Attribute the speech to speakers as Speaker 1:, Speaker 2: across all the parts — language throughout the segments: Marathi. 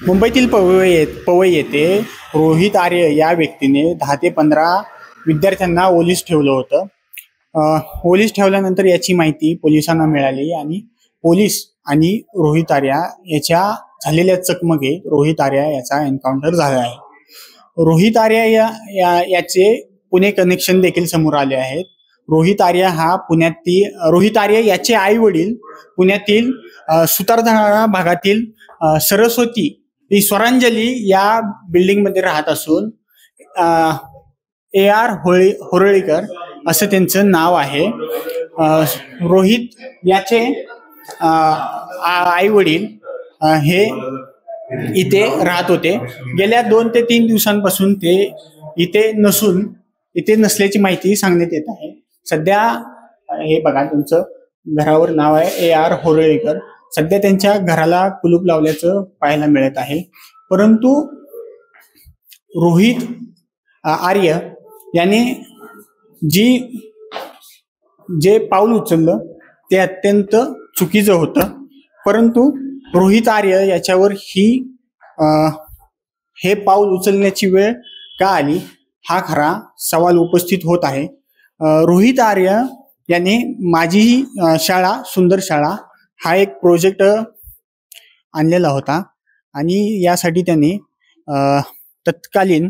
Speaker 1: मुंबईतील पवई येथे रोहित आर्य या व्यक्तीने 10 ते 15 विद्यार्थ्यांना ओलीस ठेवलं होतं. ओलीस ठेवल्यानंतर याची माहिती पोलिसांना मिळाली आणि पोलीस आणि रोहित आर्या याच्या झालेल्या चकमकीत रोहित आर्या याचा एन्काउंटर झाला आहे. रोहित आर्या याचे पुणे कनेक्शन देखील समोर आले आहेत. रोहित आर्या याचे आई वडील पुण्यातील सुतारधारा भागातील सरस्वती स्वरांजली या बिल्डिंग मध्ये राहत असून AR होरळीकर असं त्यांचं नाव आहे. रोहित याचे आई वडील हे इथे राहत होते. गेल्या 2 ते 3 दिवसांपासून ते इथे नसल्याची माहिती सांगण्यात येत आहे. सध्या हे बघा, तुमचं घरावर नाव आहे AR होरळीकर. सध्या त्यांच्या घराला कुलूप लावल्याचं पाहायला मिळत आहे. परंतु रोहित आर्य याने जे पाऊल उचललं ते अत्यंत चुकीचं होतं. परंतु रोहित आर्य याच्यावर हे पाऊल उचलण्याची वेळ का आली हा खरा सवाल उपस्थित होत आहे. रोहित आर्य याने माझी शाळा सुंदर शाळा हा एक प्रोजेक्ट आणलेला होता आणि यासाठी त्याने तत्कालीन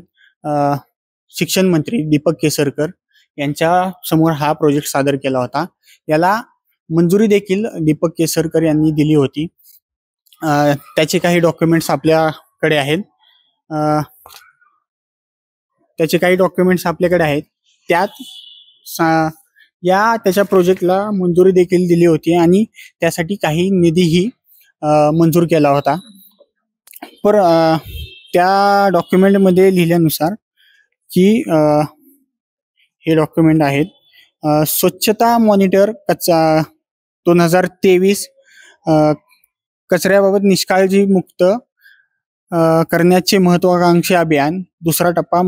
Speaker 1: शिक्षण मंत्री दीपक केसरकर यांच्या समोर हा प्रोजेक्ट सादर केला होता. याला मंजुरी देखील दीपक केसरकर यांनी दिली होती. त्याचे काही डॉक्युमेंट्स आपल्याकडे आहेत. त्याच्या प्रोजेक्टला मंजुरी देखील दिली होती आणि त्यासाठी काही निधीही मंजूर केला होता. त्या डॉक्युमेंट मध्ये लिहिल्यानुसार की हे डॉक्युमेंट आहेत, स्वच्छता मॉनिटर 2023 कचऱ्याबाबत निष्काळजी मुक्त करण्याचे महत्वाकांक्षी अभियान. दुसरा टप्पा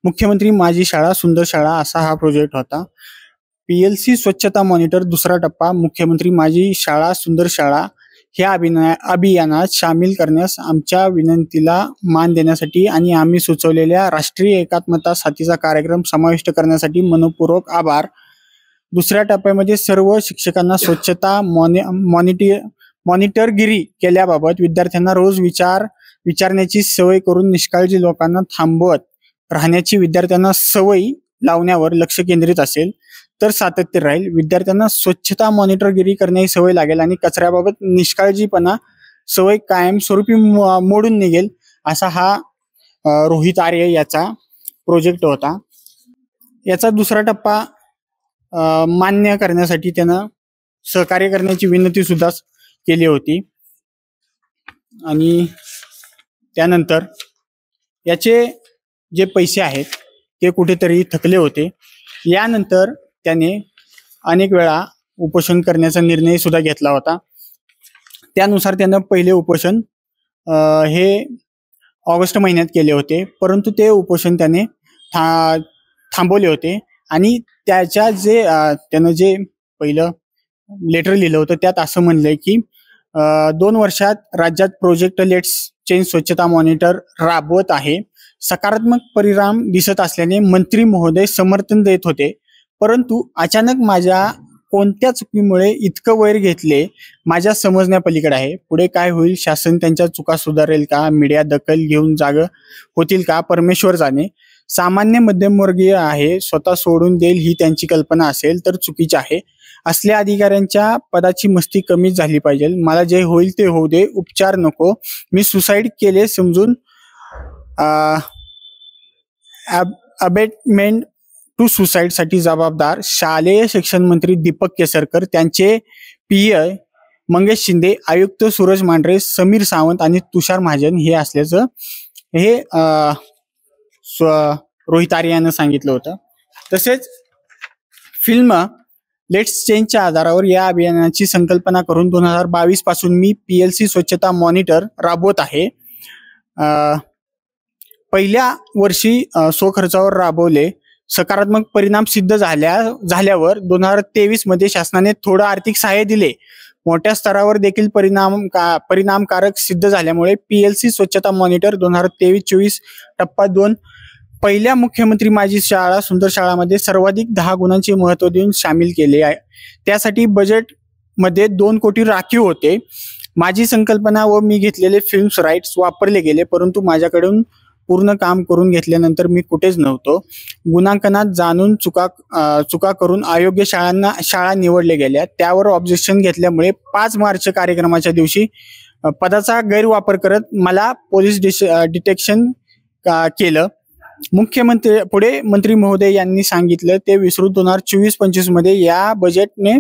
Speaker 1: मुख्यमंत्री माझी शाळा सुंदर शाळा असा हा प्रोजेक्ट होता. PLC स्वच्छता मॉनिटर दुसरा टप्पा मुख्यमंत्री माझी शाळा सुंदर शाळा ह्या अभियानात सामील करण्यास आमच्या विनंतीला मान देण्यासाठी आणि आम्ही सुचवलेल्या राष्ट्रीय एकात्मता साथीचा कार्यक्रम समाविष्ट करण्यासाठी मनपूर्वक आभार. दुसऱ्या टप्प्यामध्ये सर्व शिक्षकांना स्वच्छता मॉनिटरगिरी केल्याबाबत विद्यार्थ्यांना रोज विचारण्याची सवय करून निष्काळजी लोकांना थांबवत राहण्याची विद्यार्थ्यांना सवय लावण्यावर लक्ष केंद्रित असेल तर सातत्य राहील. विद्यार्थ्यांना स्वच्छता मॉनिटरगिरी करण्याची सवय लागेल आणि कचऱ्याबाबत निष्काळजीपणा सवय कायमस्वरूपी मोडून निघेल असा हा रोहित आर्य याचा प्रोजेक्ट होता. याचा दुसरा टप्पा मान्य करण्यासाठी त्यानं सहकार्य करण्याची विनंती सुद्धा केली होती आणि त्यानंतर याचे जे पैसे आहेत ते कुठेतरी थकले होते. यानंतर त्याने अनेक वेळा उपोषण करण्याचा निर्णय सुद्धा घेतला होता. त्यानुसार त्यानं पहिले उपोषण हे ऑगस्ट महिन्यात केले होते, परंतु ते उपोषण त्याने थांबवले होते आणि त्यानं जे पहिलं लेटर लिहिलं होतं त्यात असं म्हणलंय की 2 वर्षात राज्यात प्रोजेक्ट लेट्स चेंज स्वच्छता मॉनिटर राबवत आहे. सकारात्मक परिणाम दिसत असल्याने मंत्री महोदय समर्थन देत होते, परंतु अचानक माझ्या कोणत्या चुकीमुळे इतकं वैर घेतले माझ्या समजण्यापलीकडे आहे. पुढे काय होईल, शासन त्यांच्या चुका सुधारेल का, मीडिया दखल घेऊन जाग होतील का, परमेश्वर जाणे. सामान्य मध्यमवर्गीय आहे, स्वतः सोडून देईल ही त्यांची कल्पना असेल तर चुकीची आहे. असल्या अधिकाऱ्यांच्या पदाची मस्ती कमी झाली पाहिजे. मला जे होईल ते होऊ दे, उपचार नको. मी सुसाईड केले समजून अबेटमेंट टू सुसाईड साठी जबाबदार शालेय शिक्षण मंत्री दीपक केसरकर, त्यांचे PA मंगेश शिंदे, आयुक्त सूरज मांढरे, समीर सावंत आणि तुषार महाजन हे असल्याचं हे रोहित आर्य यानं सांगितलं होतं. तसेच फिल्म लेट्स चेंजच्या आधारावर या अभियानाची संकल्पना करून 2022 पासून मी PLC स्वच्छता मॉनिटर राबवत आहे. पहिल्या वर्षी स्वखर्चावर राबवले. सकारात्मक परिणाम सिद्ध झाल्यावर 2023 मध्ये शासनाने थोडं आर्थिक सहाय्य दिले, मोठ्या स्तरावर देखील परिणामकारक सिद्ध झाल्यामुळे PLC स्वच्छता मॉनिटर 2023-24 टप्पा 2 पहिल्या मुख्यमंत्री माझी शाळा सुंदर शाळामध्ये सर्वाधिक 10 गुणांचे महत्त्व देऊन सामील केले आहे. त्यासाठी बजेटमध्ये 2 कोटी राखीव होते. माझी संकल्पना व मी घेतलेले फिल्म्स राईट्स वापरले गेले, परंतु माझ्याकडून पूर्ण काम करून घेतल्यानंतर मी कुठेच नव्हतो. गुणांकनात जाणून चुका करून अयोग्य शाळा निवडल्या गेल्या. त्यावर ऑब्जेक्शन घेतल्यामुळे 5 मार्च कार्यक्रमाच्या दिवशी पदाचा गैरवापर करत मला पोलीस डिटेक्शन केलं. पुढे मंत्री महोदय यांनी सांगितलं ते विसरून 2024-25 मध्ये या बजेटने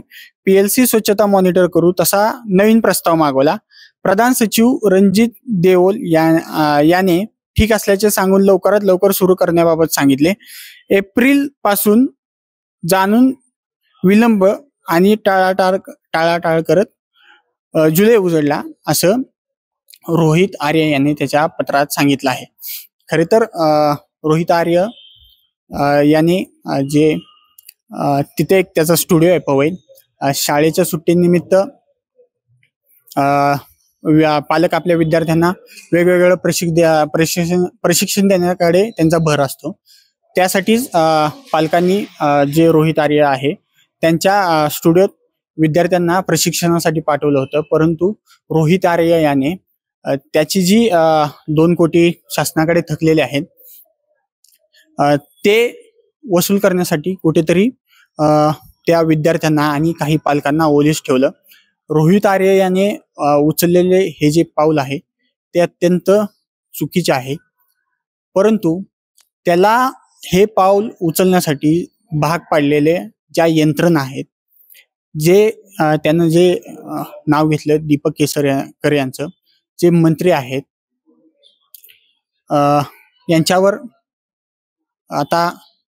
Speaker 1: PLC स्वच्छता मॉनिटर करू तसा नवीन प्रस्ताव मागवला. प्रधान सचिव रणजित देओल याने ठीक असल्याचे सांगून लवकरात लवकर सुरू करण्याबाबत सांगितले. एप्रिल पासून जाणून विलंब आणि टाळाटाळ करत जुलै उजळला असं रोहित आर्य यांनी त्याच्या पत्रात सांगितलं आहे. खरे तर रोहित आर्य यांनी जे तिथे एक त्याचा स्टुडिओ आहे पवई, शाळेच्या सुट्टीनिमित्त पालक आपल्या विद्यार्थ्यांना वेगवेगळं प्रशिक्षण देण्याकडे त्यांचा भर असतो. त्यासाठीच पालकांनी जे रोहित आर्य आहे त्यांच्या स्टुडिओत विद्यार्थ्यांना प्रशिक्षणासाठी पाठवलं होतं. परंतु रोहित आर्य याने त्याची जी 2 कोटी शासनाकडे थकलेले आहेत ते वसूल करण्यासाठी कुठेतरी त्या विद्यार्थ्यांना आणि काही पालकांना ओलीस ठेवलं. रोहित आर्य याने उचललेले हे जे पाऊल आहे ते अत्यंत चुकीचे आहे. परंतु त्याला हे पाऊल उचलण्यासाठी भाग पाडलेले ज्या यंत्रणा आहेत, जे त्यानं जे नाव घेतलं दीपक केसरकर यांचं, जे मंत्री आहेत यांच्यावर आता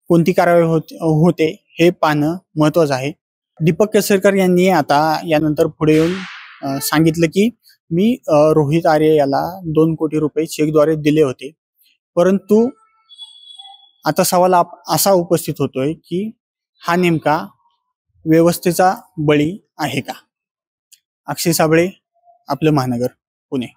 Speaker 1: कोणती कारवाई होते हे पाहणं महत्वाचं आहे. दीपक केसरकर यांनी आता यानंतर पुढे येऊन सांगितलं की मी रोहित आर्य याला 2 कोटी रुपये चेकद्वारे दिले होते. परंतु आता सवाल असा उपस्थित होतोय की हा नेमका व्यवस्थेचा बळी आहे का? अक्षय साबळे, आपलं महानगर, पुणे.